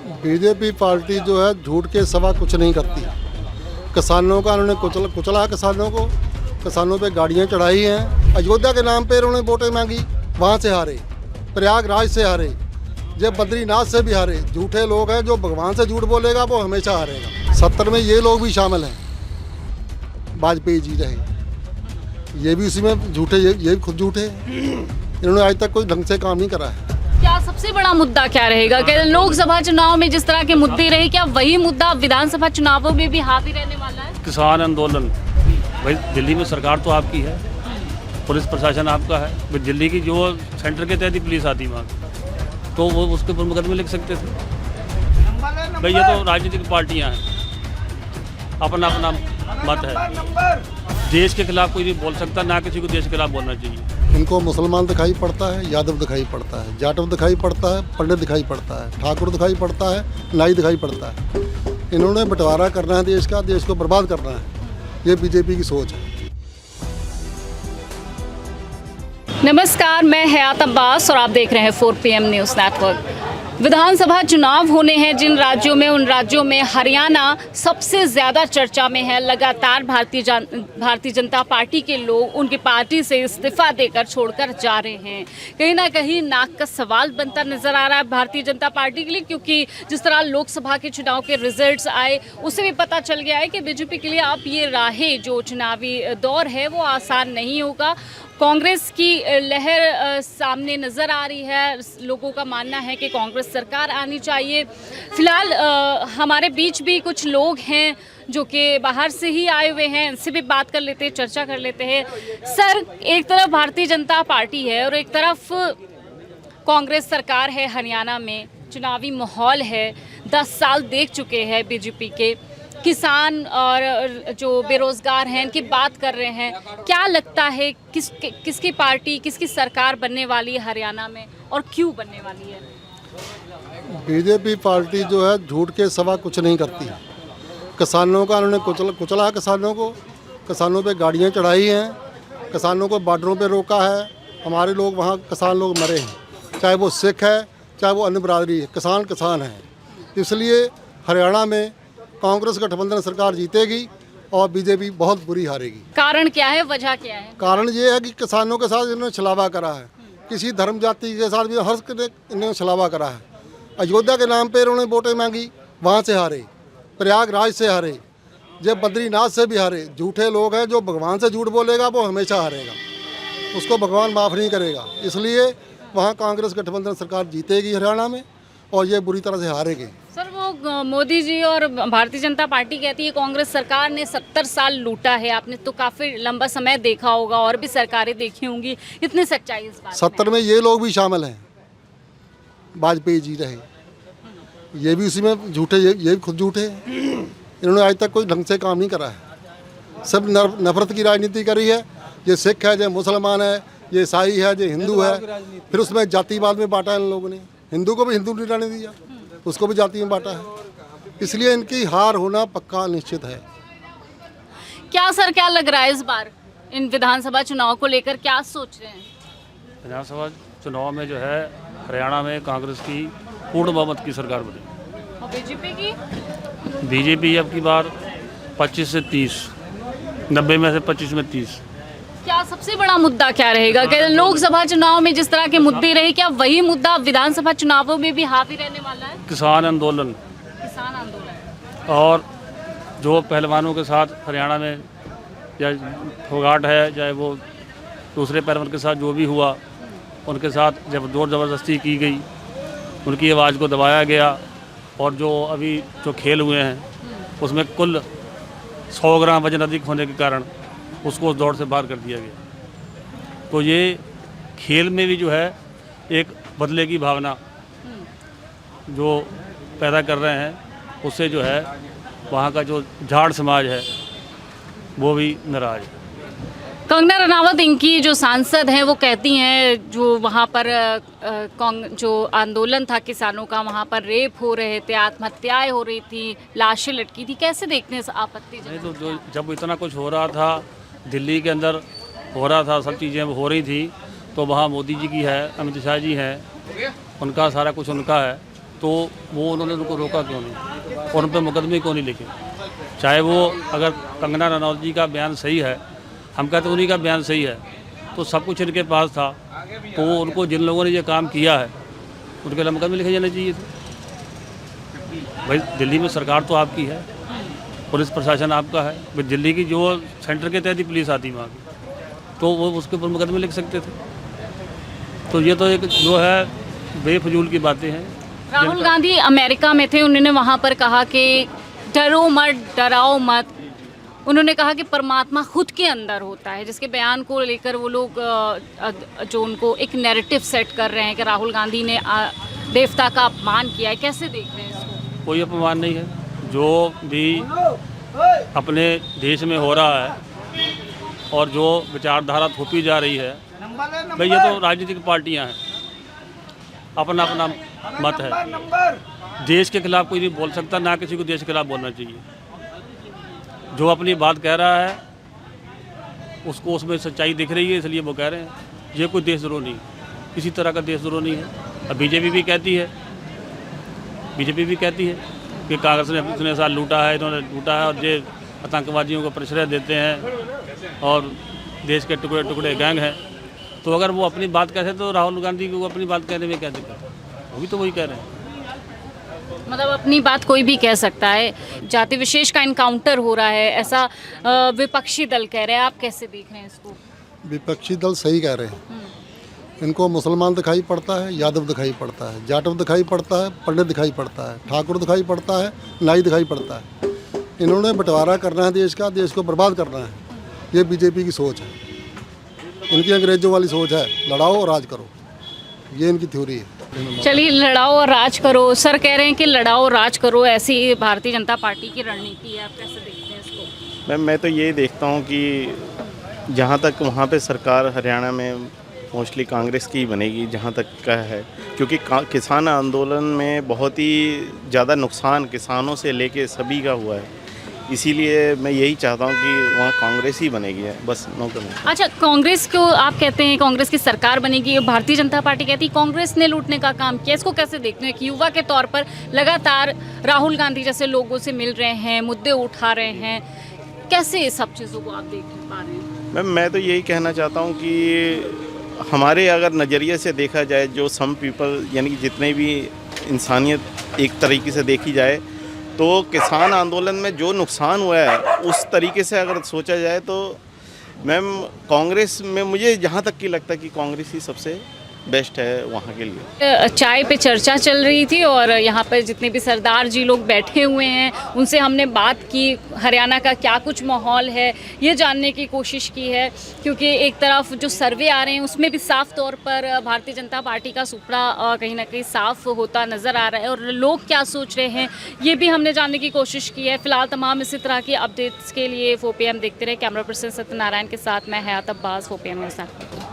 BJP party जो है झूठ के सिवा कुछ नहीं करती। किसानों का उन्होंने कुचला किसानों को, किसानों पे गाड़ियाँ चढ़ाई हैं। अयोध्या के नाम पे उन्होंने वोटें मांगी, वहाँ से हारे, प्रयागराज से हारे, जब बद्रीनाथ से भी हारे। झूठे लोग हैं, जो भगवान से झूठ बोलेगा वो हमेशा हारेगा। 70 में ये लोग भी शामिल हैं, वाजपेयी जी रहे, ये भी उसी में झूठे, ये भी खुद झूठे हैं। इन्होंने आज तक कोई ढंग से काम नहीं करा है। क्या सबसे बड़ा मुद्दा क्या रहेगा? क्या लोकसभा चुनाव में जिस तरह के मुद्दे रहे, क्या वही मुद्दा विधानसभा चुनावों में भी हावी रहने वाला है? किसान आंदोलन, भाई दिल्ली में सरकार तो आपकी है, पुलिस प्रशासन आपका है, भाई दिल्ली की जो सेंटर के तहत ही पुलिस आती वहाँ, तो वो उसके ऊपर मुकदमे लिख सकते थे। भाई ये तो राजनीतिक पार्टियाँ हैं, अपना अपना मत है। देश के खिलाफ कोई नहीं बोल सकता, ना किसी को देश के खिलाफ बोलना चाहिए। इनको मुसलमान दिखाई पड़ता है, यादव दिखाई पड़ता है, जाटव दिखाई पड़ता है, पंडित दिखाई पड़ता है, ठाकुर दिखाई पड़ता है, नाई दिखाई पड़ता है। इन्होंने बंटवारा करना है देश का, देश को बर्बाद करना है, ये बीजेपी की सोच है। नमस्कार, मैं हयात अब्बास और आप देख रहे हैं 4 PM न्यूज़ नेटवर्क। विधानसभा चुनाव होने हैं जिन राज्यों में, उन राज्यों में हरियाणा सबसे ज़्यादा चर्चा में है। लगातार भारतीय जनता पार्टी के लोग उनकी पार्टी से इस्तीफा देकर छोड़कर जा रहे हैं। कहीं ना कहीं नाक का सवाल बनता नज़र आ रहा है भारतीय जनता पार्टी के लिए, क्योंकि जिस तरह लोकसभा के चुनाव के रिजल्ट्स आए उससे भी पता चल गया है कि बीजेपी के लिए अब ये राहें, जो चुनावी दौर है, वो आसान नहीं होगा। कांग्रेस की लहर सामने नज़र आ रही है। लोगों का मानना है कि कांग्रेस सरकार आनी चाहिए। फिलहाल हमारे बीच भी कुछ लोग हैं जो कि बाहर से ही आए हुए हैं, इनसे भी बात कर लेते हैं, चर्चा कर लेते हैं। सर, एक तरफ भारतीय जनता पार्टी है और एक तरफ कांग्रेस सरकार है, हरियाणा में चुनावी माहौल है, 10 साल देख चुके हैं बीजेपी के। किसान और जो बेरोजगार हैं इनकी बात कर रहे हैं। क्या लगता है किसकी पार्टी, किसकी सरकार बनने वाली है हरियाणा में और क्यों बनने वाली है? बीजेपी पार्टी जो है झूठ के सिवा कुछ नहीं करती। किसानों का उन्होंने कुचला किसानों को, किसानों पे गाड़ियाँ चढ़ाई हैं, किसानों को बॉर्डरों पे रोका है। हमारे लोग वहाँ किसान लोग मरे हैं, चाहे वो सिख है, चाहे वो अन्य बरादरी है, किसान किसान है। इसलिए हरियाणा में कांग्रेस गठबंधन सरकार जीतेगी और बीजेपी बहुत बुरी हारेगी। कारण क्या है, वजह क्या है? कारण ये है कि किसानों के साथ इन्होंने छलावा करा है, किसी धर्म जाति के साथ भी हर इन्होंने छलावा करा है। अयोध्या के नाम पे इन्होंने वोटें मांगी, वहाँ से हारे, प्रयागराज से हारे, जब बद्रीनाथ से भी हारे। झूठे लोग हैं, जो भगवान से झूठ बोलेगा वो हमेशा हारेगा, उसको भगवान माफ़ नहीं करेगा। इसलिए वहाँ कांग्रेस गठबंधन सरकार जीतेगी हरियाणा में और ये बुरी तरह से हारेगी। सर, वो मोदी जी और भारतीय जनता पार्टी कहती है कांग्रेस सरकार ने 70 साल लूटा है। आपने तो काफ़ी लंबा समय देखा होगा और भी सरकारें देखी होंगी, इतनी सच्चाई इस बात 70 में ये लोग भी शामिल हैं, वाजपेयी जी रहे, ये भी उसी में झूठे, ये भी खुद झूठे हैं। इन्होंने आज तक कोई ढंग से काम नहीं करा है, सब नफरत की राजनीति करी है। ये सिख है, ये मुसलमान है, ये ईसाई है, ये हिंदू है, फिर उसमें जातिवाद में बांटा है इन लोगों ने। हिंदू को भी हिंदू नहीं रहने दिया, उसको भी जाति में बांटा है। इसलिए इनकी हार होना पक्का निश्चित है। क्या सर, क्या लग रहा है इस बार इन विधानसभा चुनाव को लेकर, क्या सोच रहे हैं? विधानसभा चुनाव में जो है हरियाणा में कांग्रेस की पूर्ण बहुमत की सरकार बनी और बीजेपी की? बीजेपी अब की बार 25 से 30, 90 में से 25 में 30। क्या सबसे बड़ा मुद्दा क्या रहेगा? क्या लोकसभा चुनाव में जिस तरह के मुद्दे रहे, क्या वही मुद्दा विधानसभा चुनावों में भी हावी रहने वाला है? किसान आंदोलन, किसान आंदोलन और जो पहलवानों के साथ हरियाणा में या फोगाट है, चाहे वो दूसरे पहलवान के साथ जो भी हुआ, उनके साथ जब जोर ज़बरदस्ती की गई, उनकी आवाज़ को दबाया गया। और जो अभी जो खेल हुए हैं उसमें कुल 100 ग्राम वजन अधिक होने के कारण उसको उस दौड़ से बाहर कर दिया गया। तो ये खेल में भी जो है एक बदले की भावना जो पैदा कर रहे हैं, उससे जो है वहाँ का जो जाट समाज है वो भी नाराज है। कंगना रनावत इनकी जो सांसद हैं वो कहती हैं जो वहाँ पर जो आंदोलन था किसानों का, वहाँ पर रेप हो रहे थे, आत्महत्याएं हो रही थी, लाशें लटकी थी। कैसे देखते हैं आपत्ति? नहीं तो जो जब इतना कुछ हो रहा था, दिल्ली के अंदर हो रहा था, सब चीज़ें हो रही थी, तो वहाँ मोदी जी की है, अमित शाह जी हैं, उनका सारा कुछ उनका है। तो वो उन्होंने उनको रोका क्यों नहीं और उन पर मुकदमे क्यों नहीं लिखे। चाहे वो अगर कंगना रनौत जी का बयान सही है, हम कहते उन्हीं का बयान सही है, तो सब कुछ इनके पास था, तो उनको जिन लोगों ने ये काम किया है उनके लिए मुकदमे लिखे जाने चाहिए थे। भाई दिल्ली में सरकार तो आपकी है, पुलिस प्रशासन आपका है, भाई दिल्ली की जो सेंटर के तहत ही पुलिस आती वहाँ की, तो वो उसके ऊपर मुकदमे लिख सकते थे। तो ये तो एक जो है बेफजूल की बातें हैं। राहुल गांधी अमेरिका में थे, उन्होंने वहाँ पर कहा कि डरो मत, डराओ मत। उन्होंने कहा कि परमात्मा खुद के अंदर होता है, जिसके बयान को लेकर वो लोग जो उनको एक नैरेटिव सेट कर रहे हैं कि राहुल गांधी ने देवता का अपमान किया है। कैसे देख रहे हैं इसको? कोई अपमान नहीं है, जो भी अपने देश में हो रहा है और जो विचारधारा थोपी जा रही है, भाई ये तो राजनीतिक पार्टियां हैं, अपना अपना मत है। देश के खिलाफ कोई नहीं बोल सकता, ना किसी को देश के खिलाफ बोलना चाहिए। जो अपनी बात कह रहा है उसको उसमें सच्चाई दिख रही है, इसलिए वो कह रहे हैं। ये कोई देशद्रोह नहीं, किसी तरह का देशद्रोह नहीं है। अब बीजेपी भी कहती है कि कांग्रेस ने इतने साल लूटा है, इन्होंने लूटा है और ये आतंकवादियों को प्रश्रय देते हैं और देश के टुकड़े टुकड़े गैंग हैं। तो अगर वो अपनी बात कहते तो राहुल गांधी को अपनी बात कहने में क्या दिक्कत है? वो भी तो वही कह रहे हैं। मतलब अपनी बात कोई भी कह सकता है, जाति विशेष का इनकाउंटर हो रहा है, ऐसा विपक्षी दल कह रहे हैं। आप कैसे देख रहे हैं इसको? विपक्षी दल सही कह रहे हैं। इनको मुसलमान दिखाई पड़ता है, यादव दिखाई पड़ता है, जाटव दिखाई पड़ता है, पंडित दिखाई पड़ता है, ठाकुर दिखाई पड़ता है, नाई दिखाई पड़ता है। इन्होंने बंटवारा करना है देश का, देश को बर्बाद करना है। ये बीजेपी की सोच है, इनकी अंग्रेजों वाली सोच है, लड़ाओ और राज करो, ये इनकी थ्योरी है। चलिए, लड़ाओ और राज करो। सर कह रहे हैं कि लड़ाओ और राज करो, ऐसी भारतीय जनता पार्टी की रणनीति है। आप कैसे देखते हैं इसको? मैम, मैं तो ये देखता हूँ कि जहाँ तक वहाँ पे सरकार हरियाणा में मोस्टली कांग्रेस की ही बनेगी, जहाँ तक का है, क्योंकि किसान आंदोलन में बहुत ही ज़्यादा नुकसान किसानों से लेके सभी का हुआ है। इसीलिए मैं यही चाहता हूँ कि वहाँ कांग्रेस ही बनेगी, बस नो कमेंट। अच्छा, कांग्रेस को आप कहते हैं कांग्रेस की सरकार बनेगी, भारतीय जनता पार्टी कहती है कांग्रेस ने लूटने का काम किया। इसको कैसे देखते हैं? एक युवा के तौर पर लगातार राहुल गांधी जैसे लोगों से मिल रहे हैं, मुद्दे उठा रहे हैं, कैसे सब चीज़ों को आप देख पा रहे हैं? मैम, मैं तो यही कहना चाहता हूँ कि हमारे अगर नज़रिए से देखा जाए, जो सम पीपल यानी कि जितने भी इंसानियत एक तरीके से देखी जाए, तो किसान आंदोलन में जो नुकसान हुआ है उस तरीके से अगर सोचा जाए तो मैम कांग्रेस में मुझे जहाँ तक कि लगता है कि कांग्रेस ही सबसे बेस्ट है वहाँ के लिए। चाय पे चर्चा चल रही थी और यहाँ पर जितने भी सरदार जी लोग बैठे हुए हैं उनसे हमने बात की, हरियाणा का क्या कुछ माहौल है ये जानने की कोशिश की है, क्योंकि एक तरफ जो सर्वे आ रहे हैं उसमें भी साफ तौर पर भारतीय जनता पार्टी का सुपड़ा कहीं ना कहीं साफ होता नज़र आ रहा है और लोग क्या सोच रहे हैं ये भी हमने जानने की कोशिश की है। फिलहाल तमाम इसी तरह की अपडेट्स के लिए 4PM देखते रहे। कैमरा पर्सन सत्यनारायण के साथ मैं हयात अब्बास, 4PM न्यूज़।